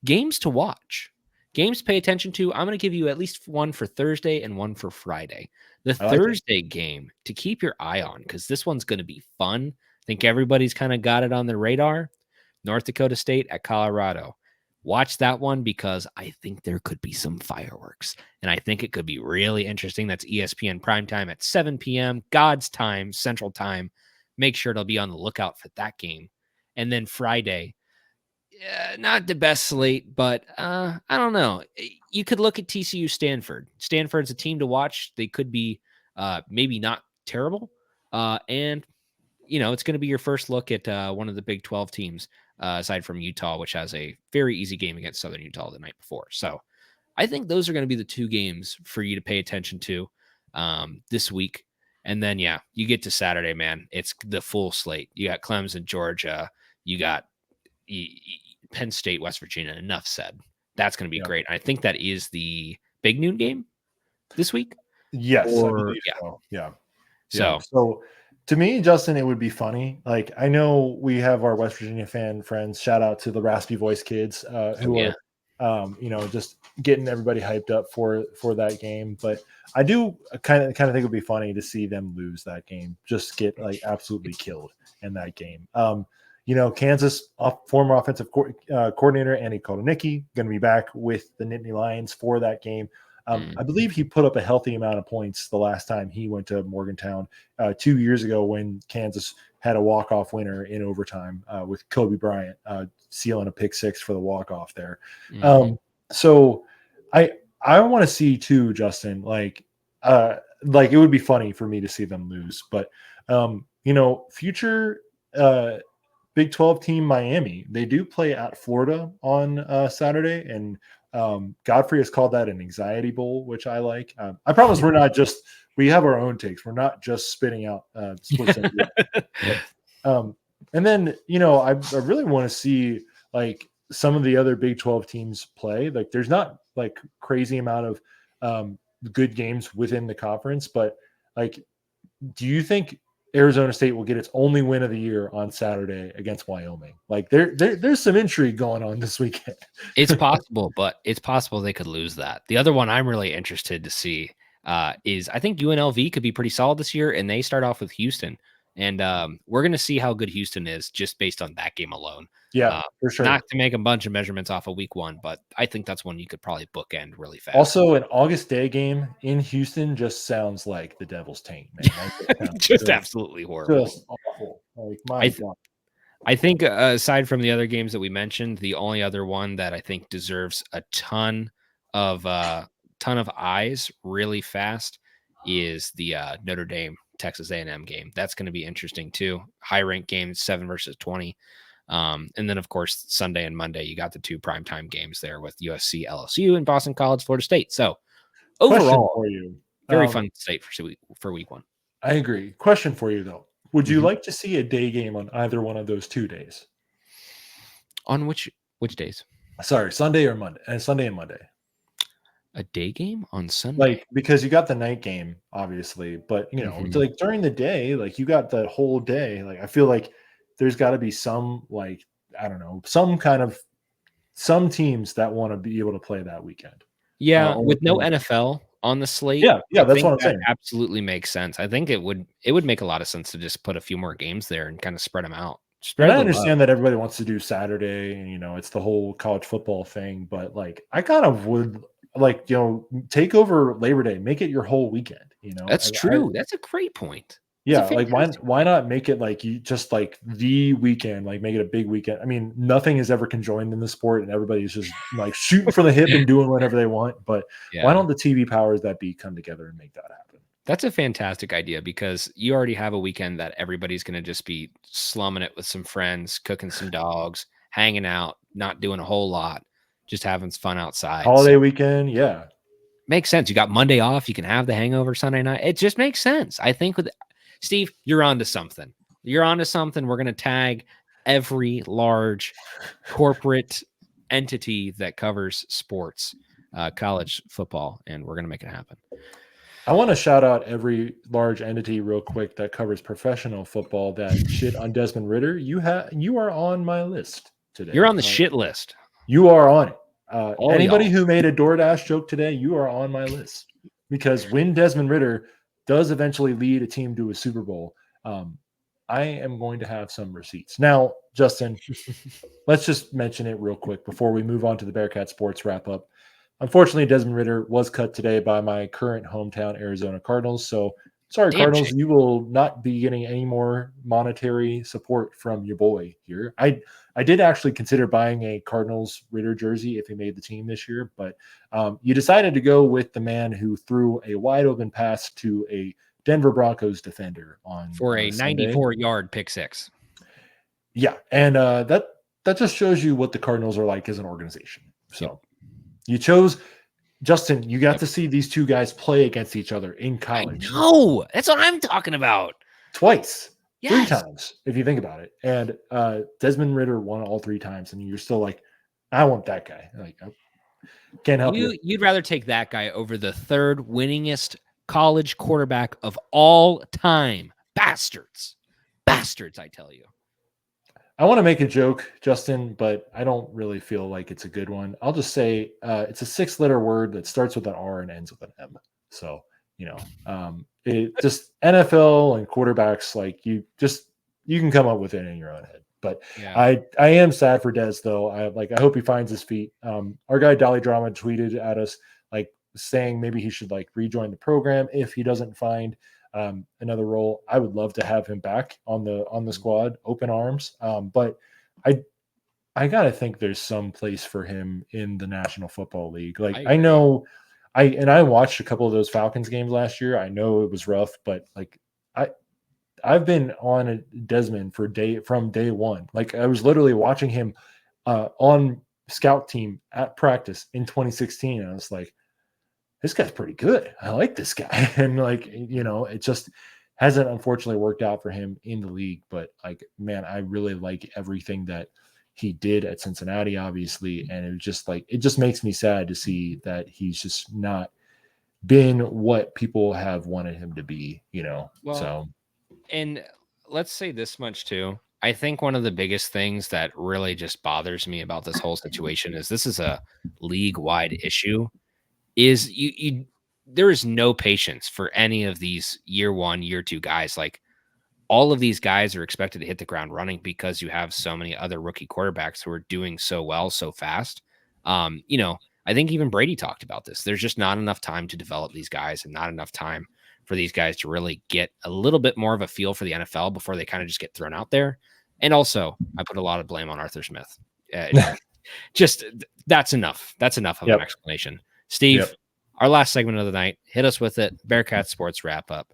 games to watch, games to pay attention to. I'm going to give you at least one for Thursday and one for Friday. The Thursday game to keep your eye on, because this one's going to be fun. I think everybody's kind of got it on their radar. North Dakota State at Colorado. Watch that one, because I think there could be some fireworks, and I think it could be really interesting. That's ESPN primetime at 7 p.m. God's time, Central Time. Make sure to be on the lookout for that game. And then Friday, not the best slate, but I don't know. You could look at TCU Stanford. Stanford's a team to watch. They could be maybe not terrible. And, it's going to be your first look at one of the Big 12 teams, aside from Utah, which has a very easy game against Southern Utah the night before. So I think those are going to be the 2 games for you to pay attention to this week. And then, you get to Saturday, man. It's the full slate. You got Clemson, Georgia. You got Penn State, West Virginia. Enough said. That's going to be great. I think that is the big noon game this week. Yes. So. So to me, Justin, it would be funny. Like, I know we have our West Virginia fan friends. Shout out to the Raspy Voice kids who are, just getting everybody hyped up for that game. But I do kind of think it would be funny to see them lose that game, just get like absolutely killed in that game. Kansas former offensive coordinator Andy Kotelnicki going to be back with the Nittany Lions for that game. I believe he put up a healthy amount of points the last time he went to Morgantown 2 years ago, when Kansas had a walk-off winner in overtime with Kobe Bryant sealing a pick 6 for the walk-off there. So I want to see too, Justin, like it would be funny for me to see them lose, but future Big 12 team Miami, they do play at Florida on Saturday, and Godfrey has called that an anxiety bowl, which I like. I promise we're not just we have our own takes. We're not just spitting out sports. And then I really want to see like some of the other Big 12 teams play. Like there's not like crazy amount of good games within the conference, but like, do you think Arizona State will get its only win of the year on Saturday against Wyoming? Like there's some intrigue going on this weekend. It's possible, but it's possible they could lose that. The other one I'm really interested to see is I think UNLV could be pretty solid this year, and they start off with Houston. And we're going to see how good Houston is just based on that game alone. Yeah, for sure. Not to make a bunch of measurements off of week one, but I think that's one you could probably bookend really fast. Also, an August Day game in Houston just sounds like the Devil's Taint, man. Just absolutely horrible. Just awful. Like, my God. I think aside from the other games that we mentioned, the only other one that I think deserves a ton of eyes really fast is the Notre Dame Texas A&M game. That's going to be interesting too. High ranked game, 7 versus 20. And then of course Sunday and Monday you got the 2 primetime games there with USC, LSU, and Boston College, Florida State. So overall, for you, very fun state for week one. I agree. Question for you though: would you like to see a day game on either one of those 2 days? On which days? Sorry, Sunday or Monday, and Sunday and Monday. A day game on Sunday, like because you got the night game, obviously, but like during the day, like you got the whole day. Like I feel like there's got to be some like I don't know, some teams that want to be able to play that weekend. Yeah, with no NFL on the slate. Yeah, that's what I'm saying. Absolutely makes sense. I think it would make a lot of sense to just put a few more games there and kind of spread them out. And I understand that everybody wants to do Saturday, and it's the whole college football thing, but like I kind of would like take over Labor Day, make it your whole weekend. That's true. That's a great point. Yeah, like why not make it like you just like the weekend, like make it a big weekend. I mean, nothing is ever conjoined in the sport, and everybody's just like shooting from the hip and doing whatever they want. But why don't the TV powers that be come together and make that happen? That's a fantastic idea because you already have a weekend that everybody's going to just be slumming it with some friends, cooking some dogs, hanging out, not doing a whole lot, just having fun outside. Holiday weekend, yeah. Makes sense. You got Monday off. You can have the hangover Sunday night. It just makes sense. I think with Steve, you're onto something. You're onto something. We're going to tag every large corporate entity that covers sports, college football, and we're going to make it happen. I want to shout out every large entity real quick that covers professional football that shit on Desmond Ridder. You are on my list today. You're on the shit list. You are on it. Anybody who made a DoorDash joke today, you are on my list. Because when Desmond Ridder does eventually lead a team to a Super Bowl, I am going to have some receipts. Now, Justin, let's just mention it real quick before we move on to the Bearcats Sports Wrap-Up. Unfortunately, Desmond Ridder was cut today by my current hometown Arizona Cardinals. So, sorry, Cardinals, you will not be getting any more monetary support from your boy here. I did actually consider buying a Cardinals Ridder jersey if he made the team this year, but you decided to go with the man who threw a wide open pass to a Denver Broncos defender for a 94-yard pick six. Yeah, and that just shows you what the Cardinals are like as an organization. So you chose Justin. You got to see these 2 guys play against each other in college. No, that's what I'm talking about. Twice. Yes. 3 times, if you think about it. And Desmond Ridder won all 3 times, and you're still like, I want that guy. Like, I can't help you. You'd rather take that guy over the 3rd winningest college quarterback of all time. Bastards, I tell you. I want to make a joke, Justin, but I don't really feel like it's a good one. I'll just say it's a 6-letter word that starts with an R and ends with an M. So, it just NFL and quarterbacks, like you can come up with it in your own head. But I am sad for Des though. I hope he finds his feet. Our guy Dolly Drama tweeted at us like saying maybe he should like rejoin the program if he doesn't find another role. I would love to have him back on the squad, open arms. But I gotta think there's some place for him in the National Football League. Like I know. I watched a couple of those Falcons games last year. I know it was rough, but like I've been on Desmond from day one. Like I was literally watching him on scout team at practice in 2016. And I was like, this guy's pretty good. I like this guy. And like, it just hasn't unfortunately worked out for him in the league. But like, man, I really like everything that he did at Cincinnati, obviously. And it just makes me sad to see that he's just not been what people have wanted him to be, Well, so. And let's say this much too. I think one of the biggest things that really just bothers me about this whole situation is this is a league-wide issue. Is you there is no patience for any of these year one, year two guys. Like all of these guys are expected to hit the ground running because you have so many other rookie quarterbacks who are doing so well so fast. I think even Brady talked about this. There's just not enough time to develop these guys and not enough time for these guys to really get a little bit more of a feel for the NFL before they kind of just get thrown out there. And also, I put a lot of blame on Arthur Smith. Just that's enough. That's enough of an explanation. Steve, our last segment of the night, hit us with it. Bearcats Sports Wrap-Up.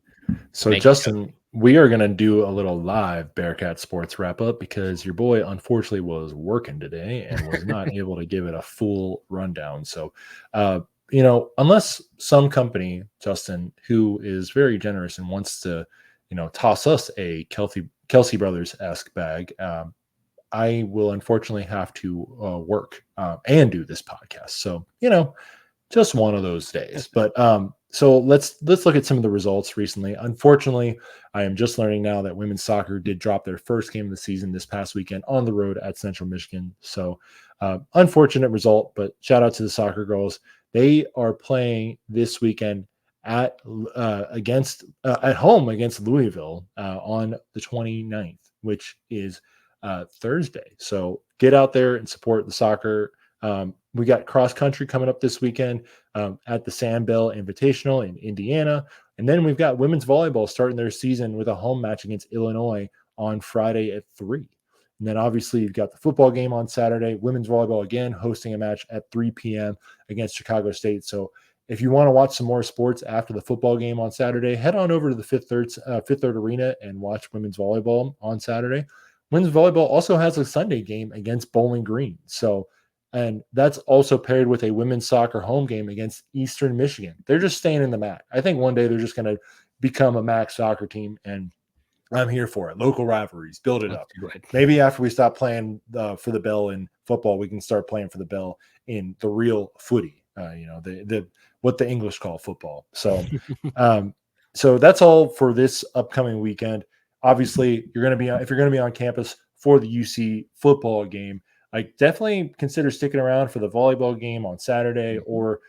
So, Justin, we are going to do a little live Bearcat Sports Wrap-Up because your boy, unfortunately, was working today and was not able to give it a full rundown. So, unless some company, Justin, who is very generous and wants to, toss us a Kelce Brothers-esque bag, I will unfortunately have to work and do this podcast. So, just one of those days. But so let's look at some of the results recently. Unfortunately, I am just learning now that women's soccer did drop their first game of the season this past weekend on the road at Central Michigan. So unfortunate result, but shout out to the soccer girls. They are playing this weekend at home against Louisville on the 29th, which is Thursday. So get out there and support the soccer. We got cross country coming up this weekend at the Sandbell Invitational in Indiana. And then we've got women's volleyball starting their season with a home match against Illinois on Friday at 3. And then obviously you've got the football game on Saturday, women's volleyball again, hosting a match at 3 p.m. against Chicago State. So if you want to watch some more sports after the football game on Saturday, head on over to the Fifth Third Arena and watch women's volleyball on Saturday. Women's volleyball also has a Sunday game against Bowling Green. And that's also paired with a women's soccer home game against Eastern Michigan. They're just staying in the MAC. I think one day they're just going to become a MAC soccer team, and I'm here for it. Local rivalries, build it up. Maybe after we stop playing for the bell in football, we can start playing for the bell in the real footy. The what the English call football. So, so that's all for this upcoming weekend. Obviously, if you're going to be on campus for the UC football game, I definitely consider sticking around for the volleyball game on Saturday, or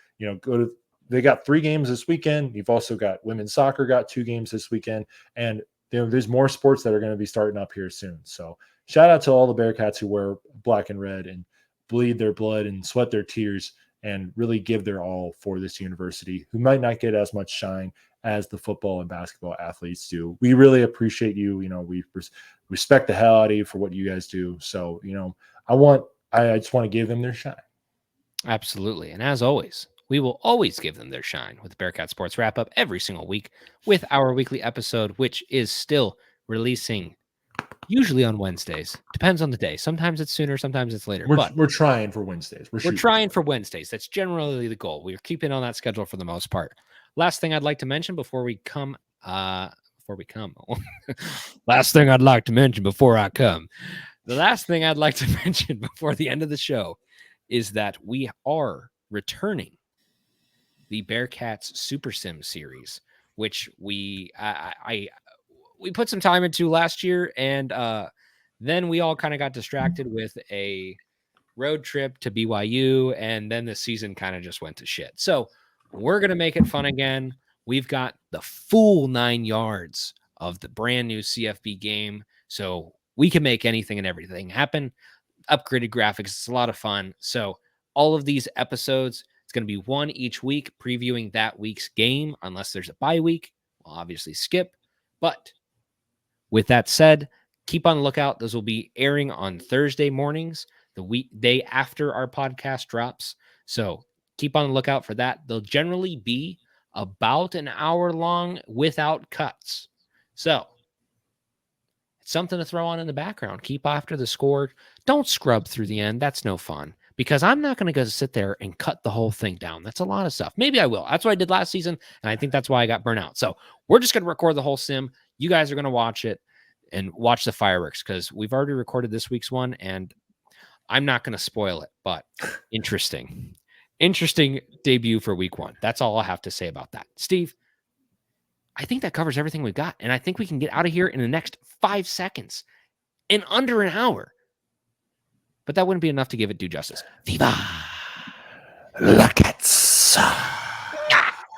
they got 3 games this weekend. You've also got women's soccer got 2 games this weekend, and there's more sports that are going to be starting up here soon. So shout out to all the Bearcats who wear black and red and bleed their blood and sweat their tears and really give their all for this university, who might not get as much shine as the football and basketball athletes do. We really appreciate you. We respect the hell out of you for what you guys do. So, I just want to give them their shine. Absolutely. And as always, we will always give them their shine with the Bearcat Sports Wrap-Up every single week with our weekly episode, which is still releasing usually on Wednesdays. Depends on the day. Sometimes it's sooner, sometimes it's later. We're trying for Wednesdays. We're trying for Wednesdays. That's generally the goal. We're keeping on that schedule for the most part. Last thing I'd like to mention before we come. Last thing I'd like to mention before I come. The last thing I'd like to mention before the end of the show is that we are returning the Bearcats Super Sim series, which we put some time into last year, and then we all kind of got distracted with a road trip to BYU, and then the season kind of just went to shit. So we're going to make it fun again. We've got the full 9 yards of the brand new CFB game, so we can make anything and everything happen. Upgraded graphics. It's a lot of fun. So all of these episodes, it's going to be one each week previewing that week's game. Unless there's a bye week, we'll obviously skip. But with that said, keep on the lookout. Those will be airing on Thursday mornings, the day after our podcast drops. So keep on the lookout for that. They'll generally be about an hour long without cuts. So something to throw on in the background. Keep after the score. Don't scrub through the end. That's no fun. because I'm not going to go sit there and cut the whole thing down. That's a lot of stuff. Maybe I will. That's what I did last season, and I think that's why I got burnt out. So we're just going to record the whole sim. You guys are going to watch it and watch the fireworks because we've already recorded this week's one, and I'm not going to spoil it, but interesting debut for week 1. That's all I have to say about that. Steve, I think that covers everything we've got, and I think we can get out of here in the next 5 seconds in under an hour. But that wouldn't be enough to give it due justice. Viva la Cats!